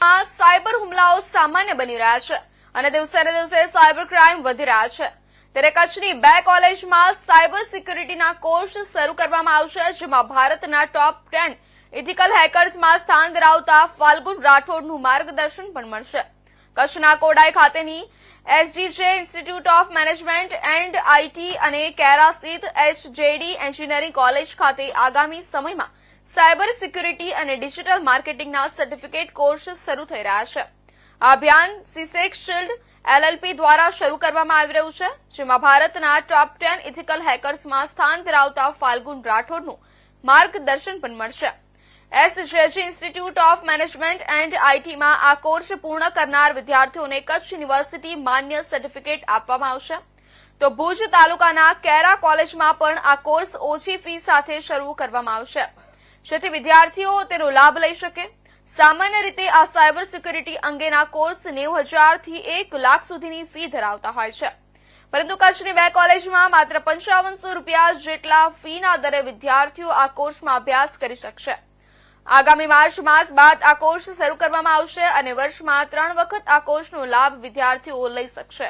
Cyber હુમલાઓ સામાન્ય બની રહ્યા છે અને દિવસે ને દિવસે સાયબર ક્રાઇમ વધી રહ્યા છે ત્યારે કચ્છની 2 કોલેજમાં સાયબર સિક્યુરિટીના કોર્સ શરૂ કરવામાં આવશે, જેમાં ભારતના ટોપ 10 ઇથિકલ હેકર્સમાં સ્થાન ધરાવતા ફાલ્ગુન રાઠોડનું માર્ગદર્શન પણ મળશે. કચ્છના કોડાઈ ખાતેની SDJ institute of management and IT અને કેરા સ્થિત એચજેડી એન્જિનિયરિંગ કોલેજ ખાતે આગામી સમયમાં સાયબર સિક્યુરિટી અને ડિજિટલ માર્કેટિંગના સર્ટિફિકેટ કોર્સ શરૂ થઈ રહ્યા છે. આ અભિયાન સીસેક શિલ્ડ એલએલપી દ્વારા શરૂ કરવામાં આવી રહ્યું છે, જેમાં ભારતના ટોપ 10 ઇથિકલ હેકર્સમાં સ્થાન ધરાવતા ફાલ્ગુન રાઠોડનું માર્ગદર્શન પણ મળશે. એસજેજી ઇન્સ્ટિટ્યૂટ ઓફ મેનેજમેન્ટ એન્ડ આઈટીમાં આ કોર્સ પૂર્ણ કરનાર વિદ્યાર્થીઓને કચ્છ યુનિવર્સિટી માન્ય સર્ટિફિકેટ આપવામાં આવશે. તો ભુજ તાલુકાના કેરા કોલેજમાં પણ આ કોર્સ ઓછી ફી સાથે શરૂ કરવામાં આવશે, જેથી વિદ્યાર્થીઓ તેનો લાભ લઈ શકે. સામાન્ય રીતે આ સાયબર સિક્યુરિટી અંગેના કોર્સ 90,000 થી 1 લાખ સુધીની ફી ધરાવતા હોય છે, પરંતુ કચ્છની 2 કોલેજમાં માત્ર 5500 રૂપિયા જેટલા ફીના દરે વિદ્યાર્થીઓ આ કોર્સમાં અભ્યાસ કરી શકશે. આગામી માર્ચ માસ બાદ આ કોર્સ શરૂ કરવામાં આવશે અને વર્ષમાં 3 વખત આ કોર્સનો લાભ વિદ્યાર્થીઓ લઈ શકશે.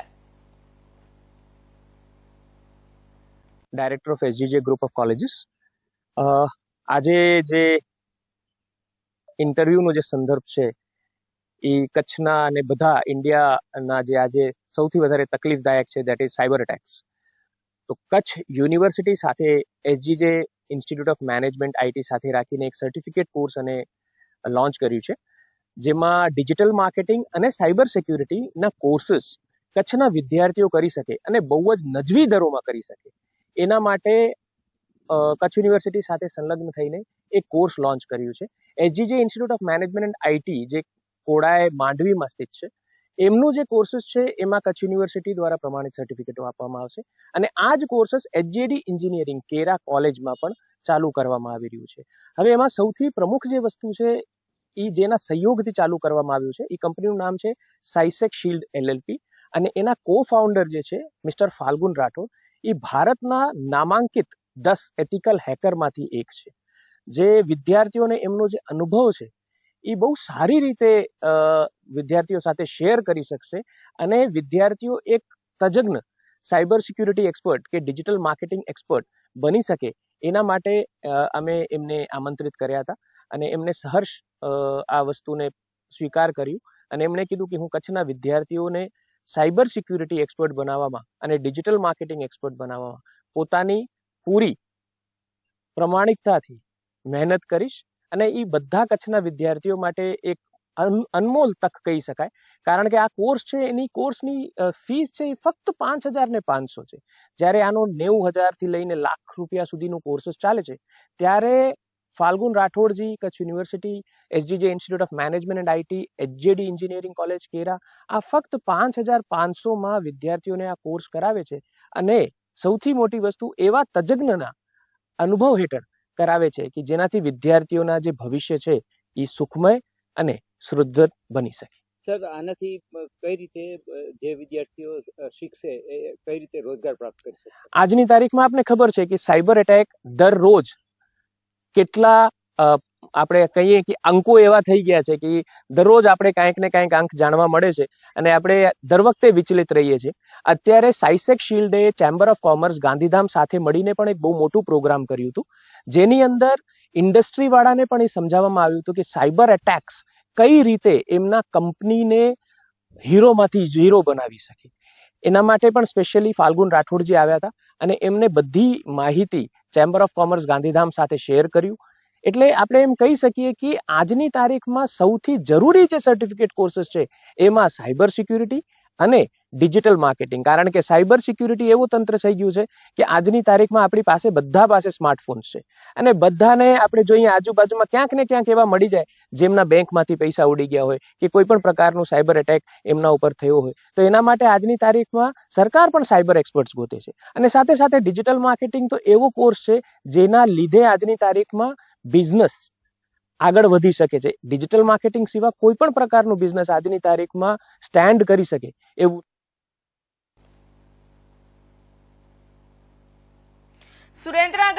Director of SGJ group of colleges. આજે જે ઇન્ટરવ્યુનો જે સંદર્ભ છે એ કચ્છના અને બધા ઇન્ડિયાના જે આજે સૌથી વધારે તકલીફદાયક છે, દેટ ઇઝ સાયબર અટેક્સ. તો કચ્છ યુનિવર્સિટી સાથે એસજીજે ઇન્સ્ટિટ્યૂટ ઓફ મેનેજમેન્ટ આઈટી સાથે રાખીને એક સર્ટિફિકેટ કોર્સ અને લોન્ચ કર્યું છે, જેમાં ડિજિટલ માર્કેટિંગ અને સાયબર સિક્યુરિટીના કોર્સીસ કચ્છના વિદ્યાર્થીઓ કરી શકે અને બહુ જ નજવી દરોમાં કરી શકે. એના માટે કચ્છ યુનિવર્સિટી સાથે સંલગ્ન થઈને એક કોર્સ લોન્ચ કર્યું છે. SGJ institute of management and IT જે કોડાય માંડવીમાં સ્થિત છે, એમનું જે કોર્સીસ છે એમાં કચ્છ યુનિવર્સિટી દ્વારા પ્રમાણિત સર્ટિફિકેટો આપવામાં આવશે અને આ જ કોર્સીસ એચજેડી એન્જિનિયરિંગ કેરા કોલેજમાં પણ ચાલુ કરવામાં આવી રહ્યું છે. હવે એમાં સૌથી પ્રમુખ જે વસ્તુ છે એ જેના સહયોગથી ચાલુ કરવામાં આવ્યું છે, એ કંપનીનું નામ છે સીસેક શિલ્ડ એલએલપી અને એના કો ફાઉન્ડર જે છે મિસ્ટર ફાલ્ગુન રાઠોડ, એ ભારતના નામાંકિત 10 એથિકલ હેકરમાંથી એક છે, જે વિદ્યાર્થીઓને એમનો જે અનુભવ છે એ બહુ સારી રીતે વિદ્યાર્થીઓ સાથે શેર કરી શકશે અને વિદ્યાર્થીઓ એક તજજ્ઞ સાયબર સિક્યુરિટી એક્સપર્ટ કે ડિજિટલ માર્કેટિંગ એક્સપર્ટ બની શકે એના માટે અમે એમને આમંત્રિત કર્યા હતા અને એમને સહર્ષ આ વસ્તુને સ્વીકાર કર્યું અને એમણે કીધું કે હું કચ્છના વિદ્યાર્થીઓને સાયબર સિક્યુરિટી એક્સપર્ટ બનાવવામાં અને ડિજિટલ માર્કેટિંગ એક્સપર્ટ બનાવવામાં પોતાની પૂરી પ્રમાણિકતાથી મહેનત કરીશ અને એ બધા કચ્છના વિદ્યાર્થીઓ માટે એક અનમોલ તક કહી શકાય, કારણ કે આ કોર્સ છે એની કોર્સની ફીસ છે એ ફક્ત 5,500 છે. જ્યારે આનો 90,000 થી લઈને લાખ રૂપિયા સુધીનું કોર્સીસ ચાલે છે, ત્યારે Falgun Rathodji Kutch university SGJ institute of management and IT HJD engineering college Kera આ ફક્ત 5,500માં વિદ્યાર્થીઓને આ કોર્સ કરાવે છે અને સૌથી મોટી વસ્તુ એવા તજજ્ઞના અનુભવ હેઠળ કરાવે છે કે જેનાથી વિદ્યાર્થીઓના જે ભવિષ્ય છે એ સુખમય અને શુદ્ધ બની શકે. સર, આનાથી કઈ રીતે જે વિદ્યાર્થીઓ શીખશે એ કઈ રીતે રોજગાર પ્રાપ્ત કરી શકશે? આજની તારીખમાં આપને ખબર છે કે સાયબર એટેક દરરોજ કેટલા આપણે કહીએ કે અંકો એવા થઈ ગયા છે કે દરરોજ આપણે કાંઈક ને કાંઈક અંક જાણવા મળે છે અને આપણે દર વખતે વિચલિત રહીએ છીએ. અત્યારે સીસેક શિલ્ડે ચેમ્બર ઓફ કોમર્સ ગાંધીધામ સાથે મળીને પણ એક બહુ મોટું પ્રોગ્રામ કર્યું હતું, જેની અંદર ઇન્ડસ્ટ્રી વાળાને પણ એ સમજાવવામાં આવ્યું હતું કે સાયબર એટેક્સ કઈ રીતે એમના કંપનીને હીરોમાંથી ઝીરો બનાવી શકે. એના માટે પણ સ્પેશિયલી ફાલ્ગુન રાઠોડજી આવ્યા હતા અને એમને બધી માહિતી ચેમ્બર ઓફ કોમર્સ ગાંધીધામ સાથે શેર કર્યું. એટલે આપણે એમ કહી શકીએ કે આજની તારીખમાં સૌથી જરૂરી જે સર્ટિફિકેટ કોર્સીસ છે એમાં સાયબર સિક્યુરિટી અને ડિજિટલ માર્કેટિંગ, કારણ કે સાયબર સિક્યુરિટી એવું તંત્ર થઈ ગયું છે કે આજની તારીખમાં આપણી પાસે બધા પાસે સ્માર્ટફોન્સ છે અને બધાને આપણે જોઈએ આજુબાજુમાં ક્યાંક ને ક્યાંક એવા મળી જાય જેમના બેંકમાંથી પૈસા ઉડી ગયા હોય કે કોઈ પણ પ્રકારનું સાયબર એટેક એમના ઉપર થયો હોય. તો એના માટે આજની તારીખમાં સરકાર પણ સાયબર એક્સપર્ટ્સ ગોતે છે અને સાથે સાથે ડિજિટલ માર્કેટિંગ તો એવો કોર્સ છે જેના લીધે આજની તારીખમાં બિઝનેસ આગળ વધી શકે છે. ડિજિટલ માર્કેટિંગ સિવાય કોઈ પણ પ્રકારનું બિઝનેસ આજની તારીખમાં સ્ટેન્ડ કરી શકે એવું. સુરેન્દ્રનગર